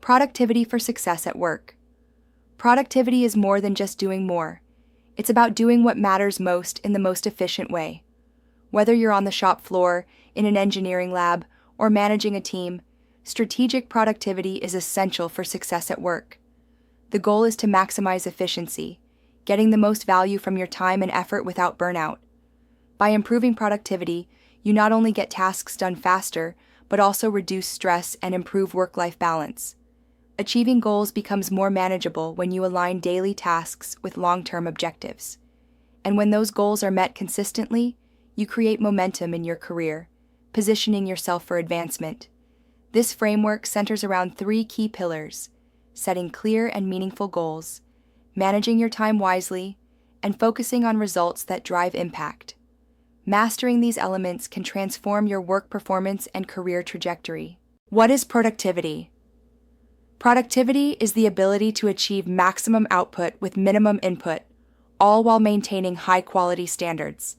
Productivity for success at work. Productivity is more than just doing more. It's about doing what matters most in the most efficient way. Whether you're on the shop floor, in an engineering lab, or managing a team, strategic productivity is essential for success at work. The goal is to maximize efficiency, getting the most value from your time and effort without burnout. By improving productivity, you not only get tasks done faster, but also reduce stress and improve work-life balance. Achieving goals becomes more manageable when you align daily tasks with long-term objectives. And when those goals are met consistently, you create momentum in your career, positioning yourself for advancement. This framework centers around three key pillars: setting clear and meaningful goals, managing your time wisely, and focusing on results that drive impact. Mastering these elements can transform your work performance and career trajectory. What is productivity? Productivity is the ability to achieve maximum output with minimum input, all while maintaining high-quality standards.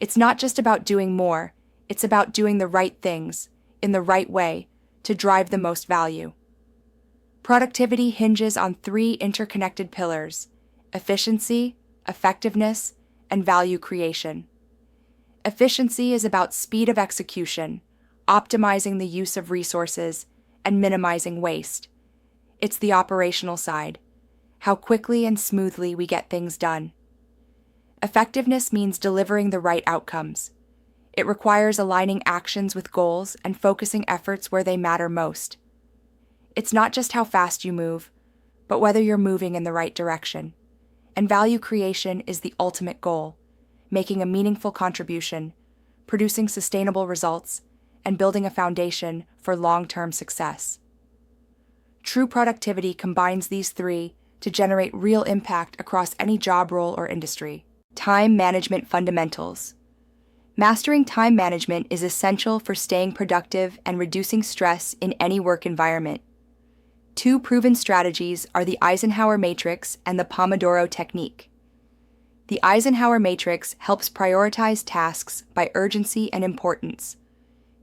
It's not just about doing more, it's about doing the right things, in the right way, to drive the most value. Productivity hinges on three interconnected pillars: efficiency, effectiveness, and value creation. Efficiency is about speed of execution, optimizing the use of resources, and minimizing waste. It's the operational side, how quickly and smoothly we get things done. Effectiveness means delivering the right outcomes. It requires aligning actions with goals and focusing efforts where they matter most. It's not just how fast you move, but whether you're moving in the right direction. And value creation is the ultimate goal, making a meaningful contribution, producing sustainable results, and building a foundation for long-term success. True productivity combines these three to generate real impact across any job role or industry. Time management fundamentals. Mastering time management is essential for staying productive and reducing stress in any work environment. Two proven strategies are the Eisenhower Matrix and the Pomodoro Technique. The Eisenhower Matrix helps prioritize tasks by urgency and importance.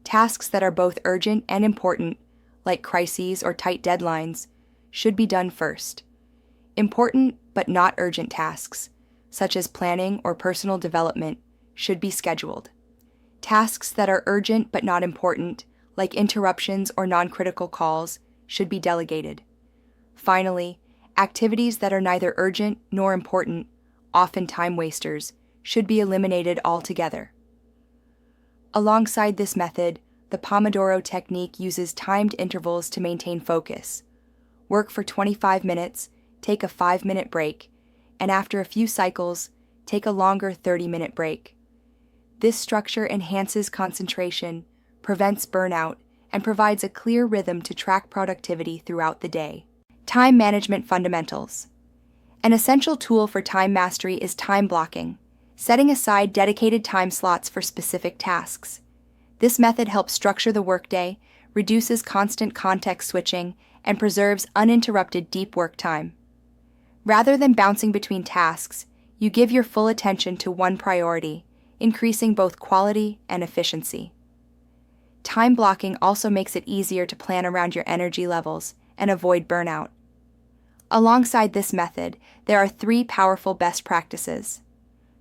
Tasks that are both urgent and important, like crises or tight deadlines, should be done first. Important but not urgent tasks, such as planning or personal development, should be scheduled. Tasks that are urgent but not important, like interruptions or non-critical calls, should be delegated. Finally, activities that are neither urgent nor important, often time wasters, should be eliminated altogether. Alongside this method, the Pomodoro Technique uses timed intervals to maintain focus. Work for 25 minutes, take a 5-minute break, and after a few cycles, take a longer 30-minute break. This structure enhances concentration, prevents burnout, and provides a clear rhythm to track productivity throughout the day. Time management fundamentals. An essential tool for time mastery is time blocking, setting aside dedicated time slots for specific tasks. This method helps structure the workday, reduces constant context switching, and preserves uninterrupted deep work time. Rather than bouncing between tasks, you give your full attention to one priority, increasing both quality and efficiency. Time blocking also makes it easier to plan around your energy levels and avoid burnout. Alongside this method, there are three powerful best practices.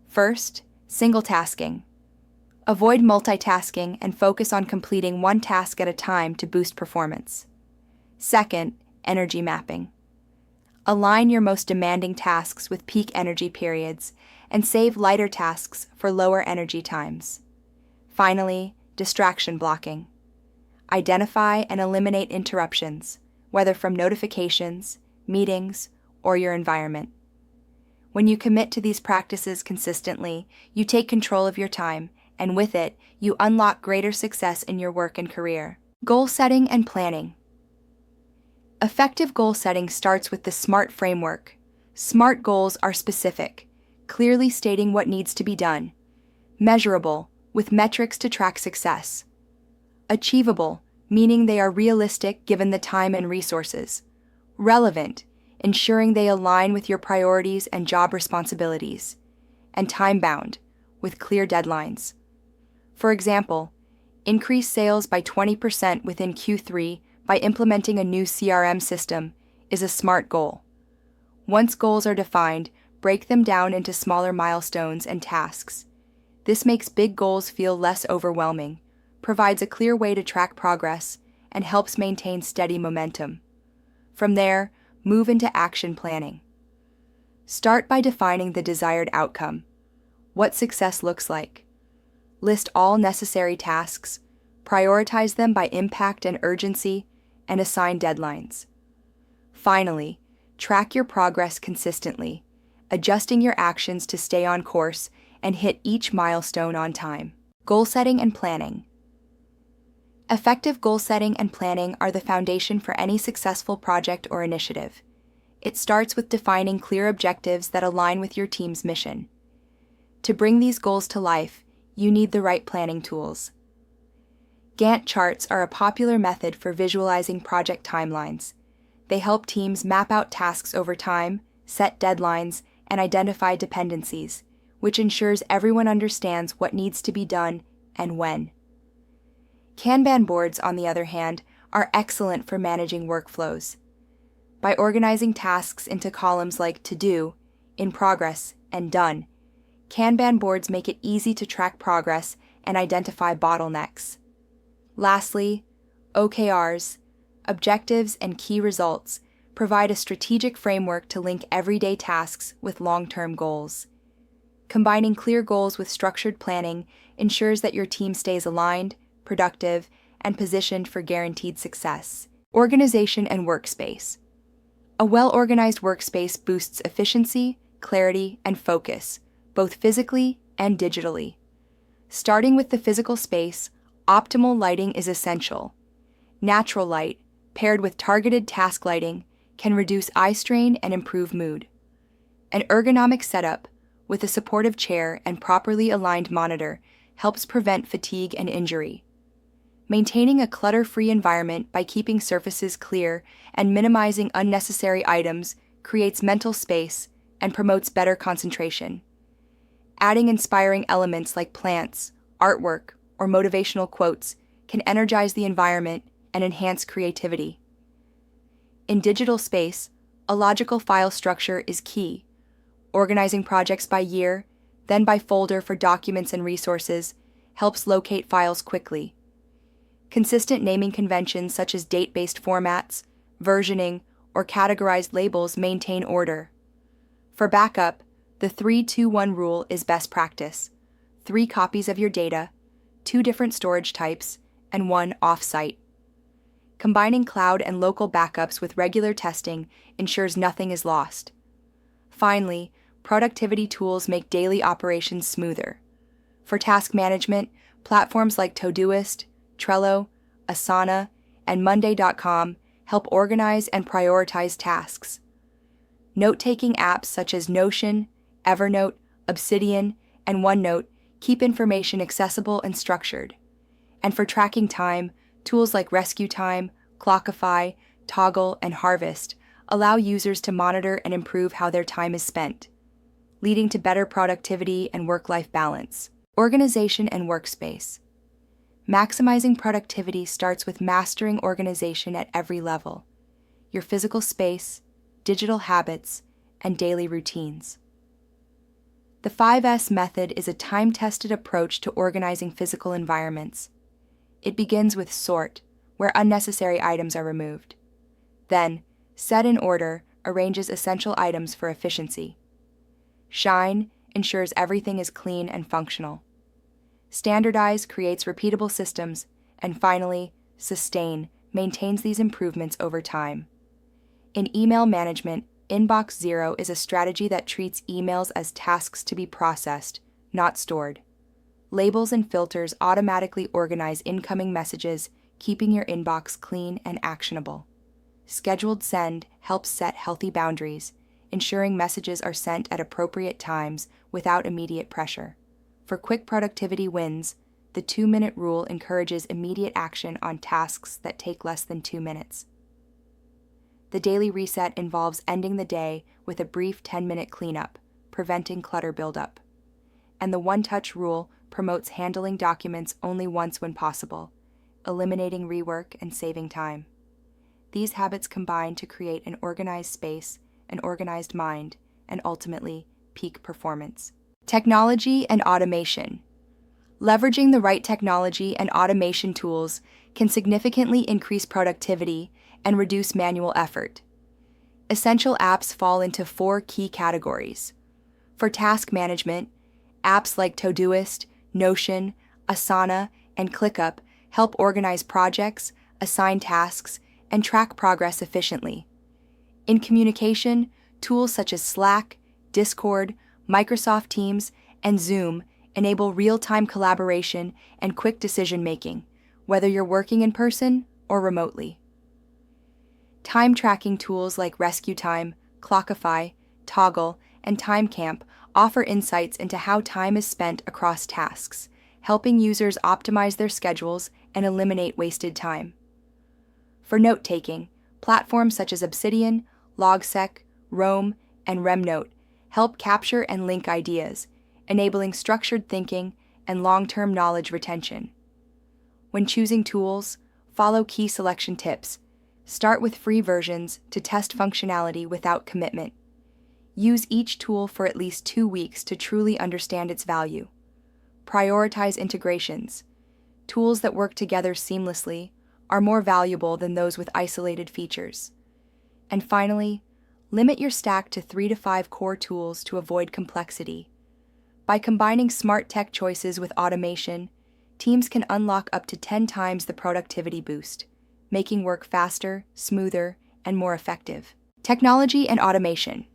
First, single tasking. Avoid multitasking and focus on completing one task at a time to boost performance. Second, energy mapping. Align your most demanding tasks with peak energy periods and save lighter tasks for lower energy times. Finally, distraction blocking. Identify and eliminate interruptions, whether from notifications, meetings, or your environment. When you commit to these practices consistently, you take control of your time, and with it, you unlock greater success in your work and career. Goal setting and planning. Effective goal setting starts with the SMART framework. SMART goals are specific, clearly stating what needs to be done. Measurable, with metrics to track success. Achievable, meaning they are realistic given the time and resources. Relevant, ensuring they align with your priorities and job responsibilities. And time-bound, with clear deadlines. For example, increase sales by 20% within Q3 by implementing a new CRM system is a smart goal. Once goals are defined, break them down into smaller milestones and tasks. This makes big goals feel less overwhelming, provides a clear way to track progress, and helps maintain steady momentum. From there, move into action planning. Start by defining the desired outcome, what success looks like. List all necessary tasks, prioritize them by impact and urgency, and assign deadlines. Finally, track your progress consistently, adjusting your actions to stay on course and hit each milestone on time. Goal setting and planning. Effective goal setting and planning are the foundation for any successful project or initiative. It starts with defining clear objectives that align with your team's mission. To bring these goals to life, you need the right planning tools. Gantt charts are a popular method for visualizing project timelines. They help teams map out tasks over time, set deadlines, and identify dependencies, which ensures everyone understands what needs to be done and when. Kanban boards, on the other hand, are excellent for managing workflows. By organizing tasks into columns like To Do, In Progress, and Done, Kanban boards make it easy to track progress and identify bottlenecks. Lastly, OKRs, Objectives and Key Results, provide a strategic framework to link everyday tasks with long-term goals. Combining clear goals with structured planning ensures that your team stays aligned, productive, and positioned for guaranteed success. Organization and workspace. A well-organized workspace boosts efficiency, clarity, and focus, both physically and digitally. Starting with the physical space, optimal lighting is essential. Natural light, paired with targeted task lighting, can reduce eye strain and improve mood. An ergonomic setup, with a supportive chair and properly aligned monitor, helps prevent fatigue and injury. Maintaining a clutter-free environment by keeping surfaces clear and minimizing unnecessary items creates mental space and promotes better concentration. Adding inspiring elements like plants, artwork, or motivational quotes can energize the environment and enhance creativity. In digital space, a logical file structure is key. Organizing projects by year, then by folder for documents and resources, helps locate files quickly. Consistent naming conventions such as date-based formats, versioning, or categorized labels maintain order. For backup, the 3-2-1 rule is best practice: 3 copies of your data, 2 different storage types, and 1 off-site. Combining cloud and local backups with regular testing ensures nothing is lost. Finally, productivity tools make daily operations smoother. For task management, platforms like Todoist, Trello, Asana, and Monday.com help organize and prioritize tasks. Note-taking apps such as Notion, Evernote, Obsidian, and OneNote keep information accessible and structured. And for tracking time, tools like Rescue Time, Clockify, Toggle, and Harvest allow users to monitor and improve how their time is spent, leading to better productivity and work-life balance. Organization and workspace. Maximizing productivity starts with mastering organization at every level: your physical space, digital habits, and daily routines. The 5S method is a time-tested approach to organizing physical environments. It begins with sort, where unnecessary items are removed. Then, set in order arranges essential items for efficiency. Shine ensures everything is clean and functional. Standardize creates repeatable systems, and finally, sustain maintains these improvements over time. In email management, Inbox Zero is a strategy that treats emails as tasks to be processed, not stored. Labels and filters automatically organize incoming messages, keeping your inbox clean and actionable. Scheduled send helps set healthy boundaries, ensuring messages are sent at appropriate times without immediate pressure. For quick productivity wins, the 2-minute rule encourages immediate action on tasks that take less than 2 minutes. The daily reset involves ending the day with a brief 10-minute cleanup, preventing clutter buildup. And the one-touch rule promotes handling documents only once when possible, eliminating rework and saving time. these habits combine to create an organized space, an organized mind, and ultimately, peak performance. Technology and automation. Leveraging the right technology and automation tools can significantly increase productivity and reduce manual effort. Essential apps fall into 4 key categories. For task management, apps like Todoist, Notion, Asana, and ClickUp help organize projects, assign tasks, and track progress efficiently. In communication, tools such as Slack, Discord, Microsoft Teams, and Zoom enable real-time collaboration and quick decision-making, whether you're working in person or remotely. Time tracking tools like Rescue Time, Clockify, Toggle, and TimeCamp offer insights into how time is spent across tasks, helping users optimize their schedules and eliminate wasted time. For note-taking, platforms such as Obsidian, Logsec, Roam, and Remnote help capture and link ideas, enabling structured thinking and long-term knowledge retention. When choosing tools, follow key selection tips. Start with free versions to test functionality without commitment. Use each tool for at least 2 weeks to truly understand its value. Prioritize integrations. Tools that work together seamlessly are more valuable than those with isolated features. And finally, limit your stack to 3 to 5 core tools to avoid complexity. By combining smart tech choices with automation, teams can unlock up to 10 times the productivity boost, making work faster, smoother, and more effective. Technology and automation.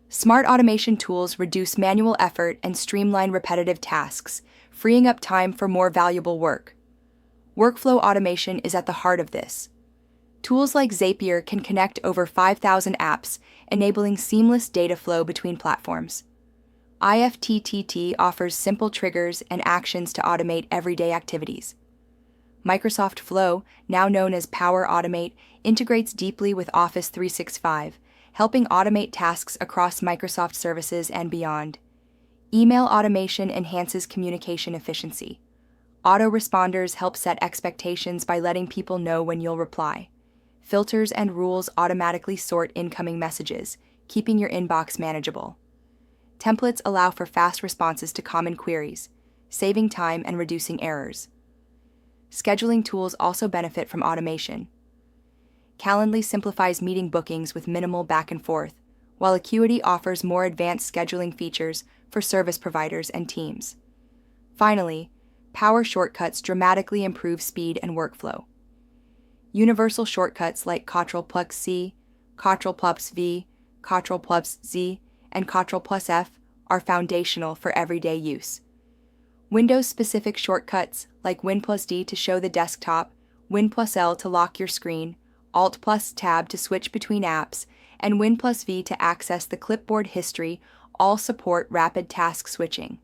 Smart automation tools reduce manual effort and streamline repetitive tasks, freeing up time for more valuable work. Workflow automation is at the heart of this. Tools like Zapier can connect over 5,000 apps, enabling seamless data flow between platforms. IFTTT offers simple triggers and actions to automate everyday activities. Microsoft Flow, now known as Power Automate, integrates deeply with Office 365, helping automate tasks across Microsoft services and beyond. Email automation enhances communication efficiency. Autoresponders help set expectations by letting people know when you'll reply. Filters and rules automatically sort incoming messages, keeping your inbox manageable. Templates allow for fast responses to common queries, saving time and reducing errors. Scheduling tools also benefit from automation. Calendly simplifies meeting bookings with minimal back and forth, while Acuity offers more advanced scheduling features for service providers and teams. Finally, Power Shortcuts dramatically improve speed and workflow. Universal shortcuts like Ctrl+C, Ctrl+V, Ctrl+Z, and Ctrl+F are foundational for everyday use. Windows-specific shortcuts like Win+D to show the desktop, Win+L to lock your screen, Alt+Tab to switch between apps, and Win+V to access the clipboard history all support rapid task switching.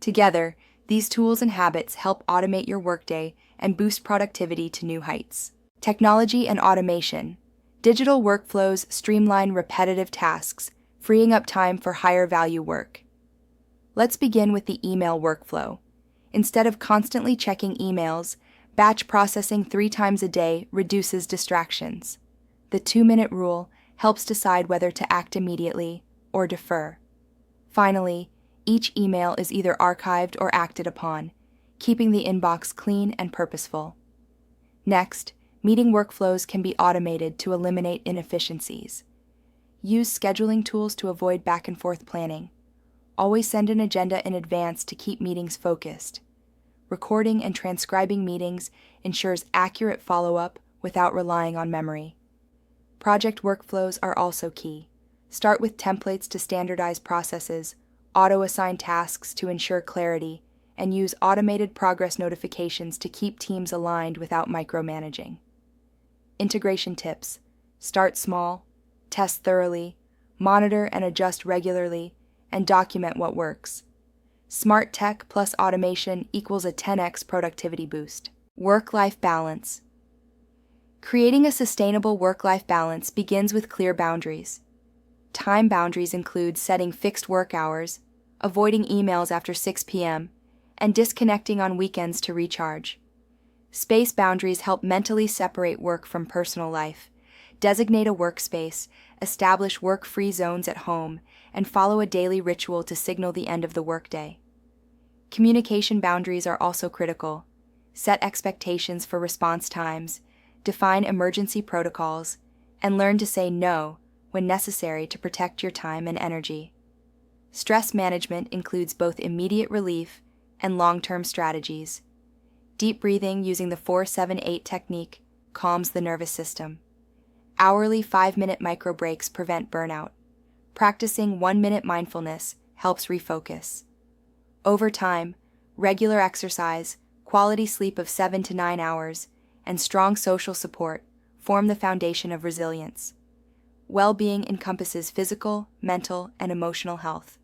Together, these tools and habits help automate your workday and boost productivity to new heights. Technology and automation. Digital workflows streamline repetitive tasks, freeing up time for higher value work. Let's begin with the email workflow. Instead of constantly checking emails, batch processing 3 times a day reduces distractions. The 2-minute rule helps decide whether to act immediately or defer. Finally, each email is either archived or acted upon, keeping the inbox clean and purposeful. Next, meeting workflows can be automated to eliminate inefficiencies. Use scheduling tools to avoid back-and-forth planning. Always send an agenda in advance to keep meetings focused. Recording and transcribing meetings ensures accurate follow-up without relying on memory. Project workflows are also key. Start with templates to standardize processes, auto-assign tasks to ensure clarity, and use automated progress notifications to keep teams aligned without micromanaging. Integration tips. Start small, test thoroughly, monitor and adjust regularly, and document what works. Smart tech plus automation equals a 10x productivity boost. Work-life balance. Creating a sustainable work-life balance begins with clear boundaries. Time boundaries include setting fixed work hours, avoiding emails after 6 p.m., and disconnecting on weekends to recharge. Space boundaries help mentally separate work from personal life, Designate a workspace, establish work-free zones at home, and follow a daily ritual to signal the end of the workday. Communication boundaries are also critical. Set expectations for response times, define emergency protocols, and learn to say no when necessary to protect your time and energy. Stress management includes both immediate relief and long-term strategies. Deep breathing using the 4-7-8 technique calms the nervous system. Hourly 5-minute micro breaks prevent burnout. Practicing 1-minute mindfulness helps refocus. Over time, regular exercise, quality sleep of 7 to 9 hours, and strong social support form the foundation of resilience. Well-being encompasses physical, mental, and emotional health.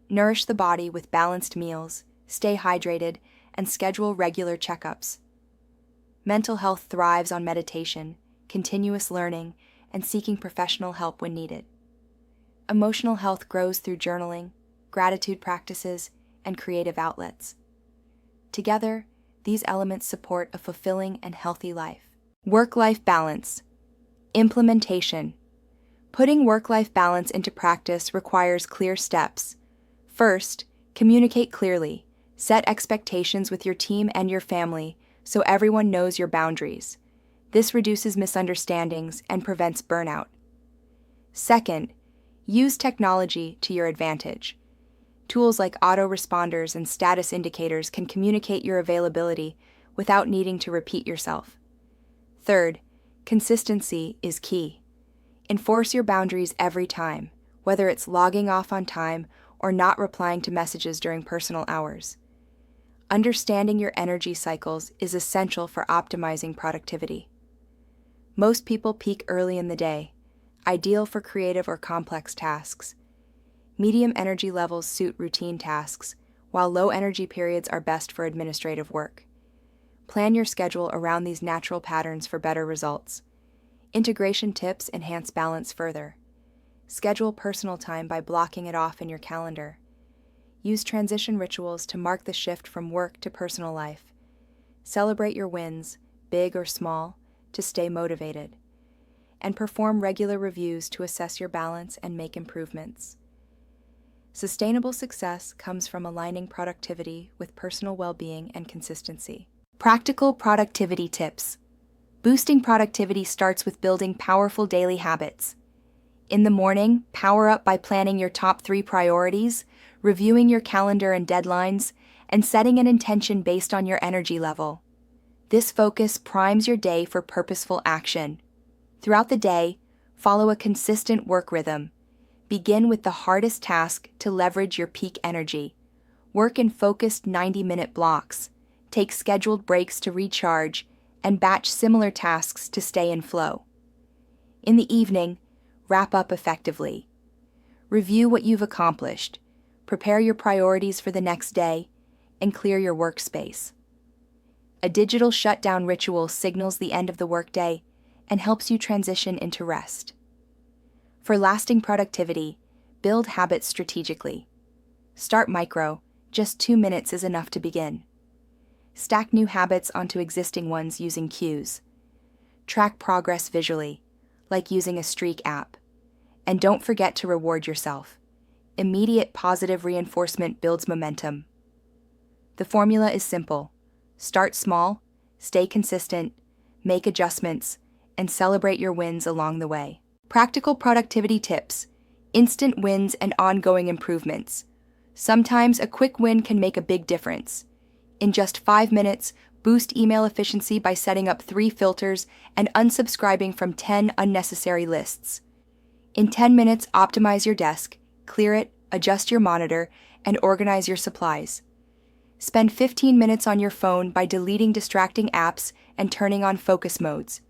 Nourish the body with balanced meals, stay hydrated, and schedule regular checkups. Mental health thrives on meditation, continuous learning, and seeking professional help when needed. Emotional health grows through journaling, gratitude practices, and creative outlets. Together, these elements support a fulfilling and healthy life. Work-life balance. Implementation. Putting work-life balance into practice requires clear steps. First, communicate clearly. Set expectations with your team and your family so everyone knows your boundaries. This reduces misunderstandings and prevents burnout. Second, use technology to your advantage. Tools like autoresponders and status indicators can communicate your availability without needing to repeat yourself. Third, consistency is key. Enforce your boundaries every time, whether it's logging off on time or not replying to messages during personal hours. Understanding your energy cycles is essential for optimizing productivity. Most people peak early in the day, ideal for creative or complex tasks. Medium energy levels suit routine tasks, while low energy periods are best for administrative work. Plan your schedule around these natural patterns for better results. Integration tips enhance balance further. Schedule personal time by blocking it off in your calendar. Use transition rituals to mark the shift from work to personal life. Celebrate your wins, big or small, to stay motivated. And perform regular reviews to assess your balance and make improvements. Sustainable success comes from aligning productivity with personal well-being and consistency. Practical productivity tips. Boosting productivity starts with building powerful daily habits. In the morning, power up by planning your top 3 priorities, reviewing your calendar and deadlines, and setting an intention based on your energy level. This focus primes your day for purposeful action. Throughout the day, follow a consistent work rhythm. Begin with the hardest task to leverage your peak energy. Work in focused 90-minute blocks. Take scheduled breaks to recharge, and batch similar tasks to stay in flow. In the evening, wrap up effectively. Review what you've accomplished, prepare your priorities for the next day, and clear your workspace. A digital shutdown ritual signals the end of the workday and helps you transition into rest. For lasting productivity, build habits strategically. Start micro, just 2 minutes is enough to begin. Stack new habits onto existing ones using cues. Track progress visually, like using a streak app. And don't forget to reward yourself. Immediate positive reinforcement builds momentum. The formula is simple. Start small, stay consistent, make adjustments, and celebrate your wins along the way. Practical productivity tips, instant wins and ongoing improvements. Sometimes a quick win can make a big difference. In just 5 minutes, boost email efficiency by setting up 3 filters and unsubscribing from 10 unnecessary lists. In 10 minutes, optimize your desk, clear it, adjust your monitor, and organize your supplies. Spend 15 minutes on your phone by deleting distracting apps and turning on focus modes.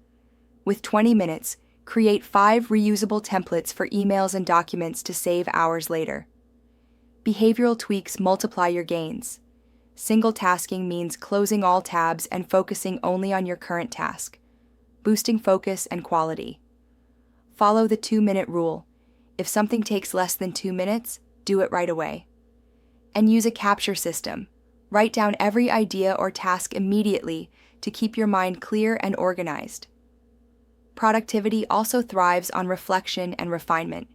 With 20 minutes, create 5 reusable templates for emails and documents to save hours later. Behavioral tweaks multiply your gains. Single tasking means closing all tabs and focusing only on your current task, boosting focus and quality. Follow the 2-minute rule. If something takes less than 2 minutes, do it right away. And use a capture system. Write down every idea or task immediately to keep your mind clear and organized. productivity also thrives on reflection and refinement.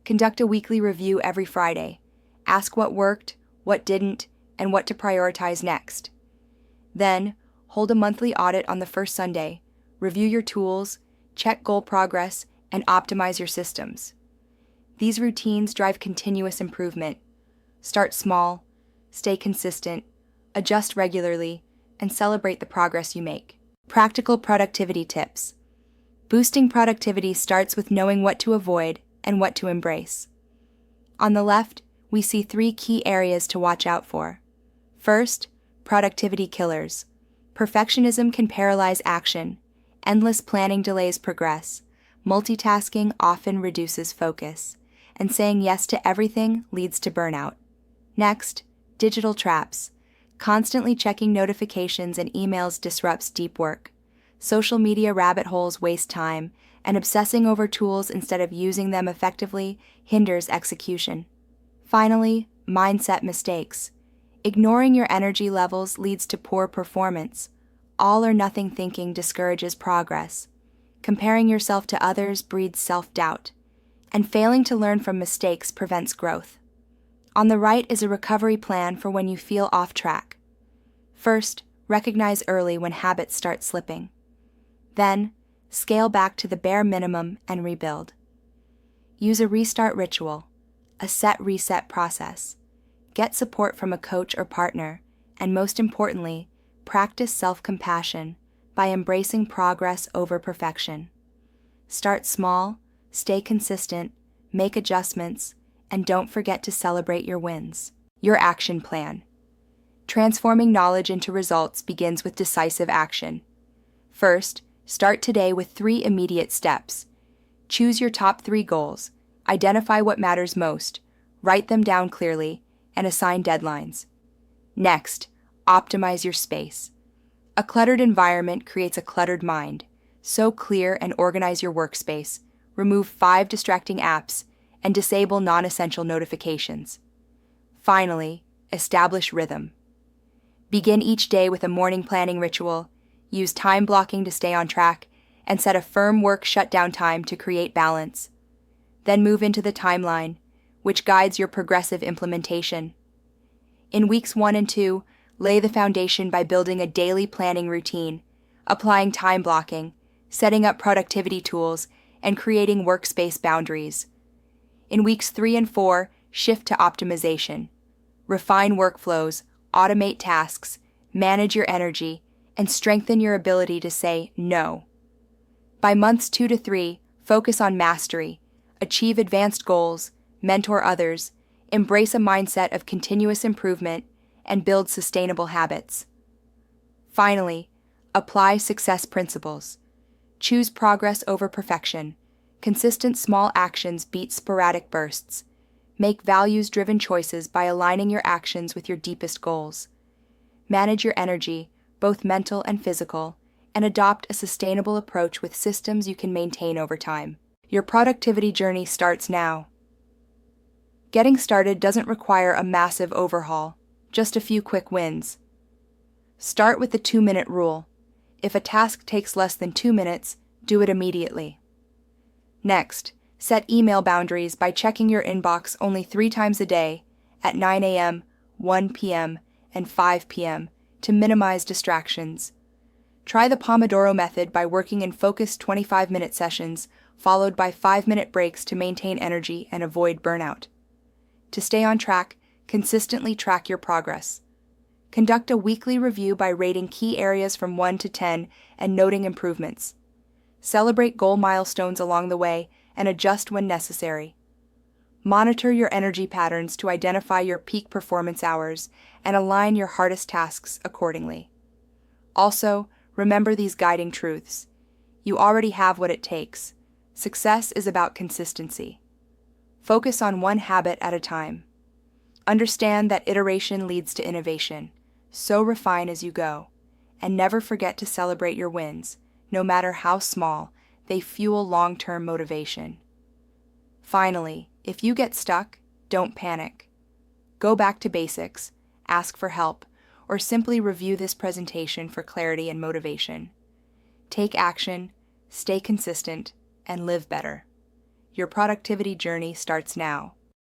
Conduct a weekly review every Friday. Ask what worked, what didn't, and what to prioritize next. Then, hold a monthly audit on the first Sunday. Review your tools, check goal progress, and optimize your systems. These routines drive continuous improvement. Start small, stay consistent, adjust regularly, and celebrate the progress you make. Practical productivity tips. Boosting productivity starts with knowing what to avoid and what to embrace. On the left, we see 3 key areas to watch out for. First, productivity killers. Perfectionism can paralyze action. Endless planning delays progress. Multitasking often reduces focus. And saying yes to everything leads to burnout. Next, digital traps. Constantly checking notifications and emails disrupts deep work. Social media rabbit holes waste time, and obsessing over tools instead of using them effectively hinders execution. Finally, mindset mistakes. Ignoring your energy levels leads to poor performance. All or nothing thinking discourages progress. Comparing yourself to others breeds self-doubt. And failing to learn from mistakes prevents growth. On the right is a recovery plan for when you feel off track. First, recognize early when habits start slipping. Then, scale back to the bare minimum and rebuild. Use a restart ritual, a set-reset process. Get support from a coach or partner, and most importantly, practice self-compassion by embracing progress over perfection. Start small, stay consistent, make adjustments, and don't forget to celebrate your wins. Your action plan. Transforming knowledge into results begins with decisive action. First, start today with 3 immediate steps. Choose your top 3 goals, identify what matters most, write them down clearly, and assign deadlines. Next, optimize your space. A cluttered environment creates a cluttered mind, so clear and organize your workspace. Remove 5 distracting apps, and disable non-essential notifications. Finally, establish rhythm. Begin each day with a morning planning ritual, use time blocking to stay on track, and set a firm work shutdown time to create balance. Then move into the timeline, which guides your progressive implementation. In weeks 1 and 2, lay the foundation by building a daily planning routine, applying time blocking, setting up productivity tools, and creating workspace boundaries. In weeks 3 and 4, shift to optimization. Refine workflows, automate tasks, manage your energy, and strengthen your ability to say no. By months 2 to 3, focus on mastery, achieve advanced goals, mentor others, embrace a mindset of continuous improvement, and build sustainable habits. Finally, apply success principles. Choose progress over perfection. Consistent small actions beat sporadic bursts. Make values-driven choices by aligning your actions with your deepest goals. Manage your energy, both mental and physical, and adopt a sustainable approach with systems you can maintain over time. Your productivity journey starts now. Getting started doesn't require a massive overhaul, just a few quick wins. Start with the 2-minute rule. If a task takes less than 2 minutes, do it immediately. Next, set email boundaries by checking your inbox only 3 times a day at 9 a.m., 1 p.m., and 5 p.m. to minimize distractions. Try the Pomodoro method by working in focused 25-minute sessions, followed by 5-minute breaks to maintain energy and avoid burnout. To stay on track, consistently track your progress. Conduct a weekly review by rating key areas from 1 to 10 and noting improvements. Celebrate goal milestones along the way and adjust when necessary. Monitor your energy patterns to identify your peak performance hours and align your hardest tasks accordingly. Also, remember these guiding truths. You already have what it takes. Success is about consistency. Focus on one habit at a time. Understand that iteration leads to innovation, so refine as you go, and never forget to celebrate your wins. No matter how small, they fuel long-term motivation. Finally, if you get stuck, don't panic. Go back to basics, ask for help, or simply review this presentation for clarity and motivation. Take action, stay consistent, and live better. Your productivity journey starts now.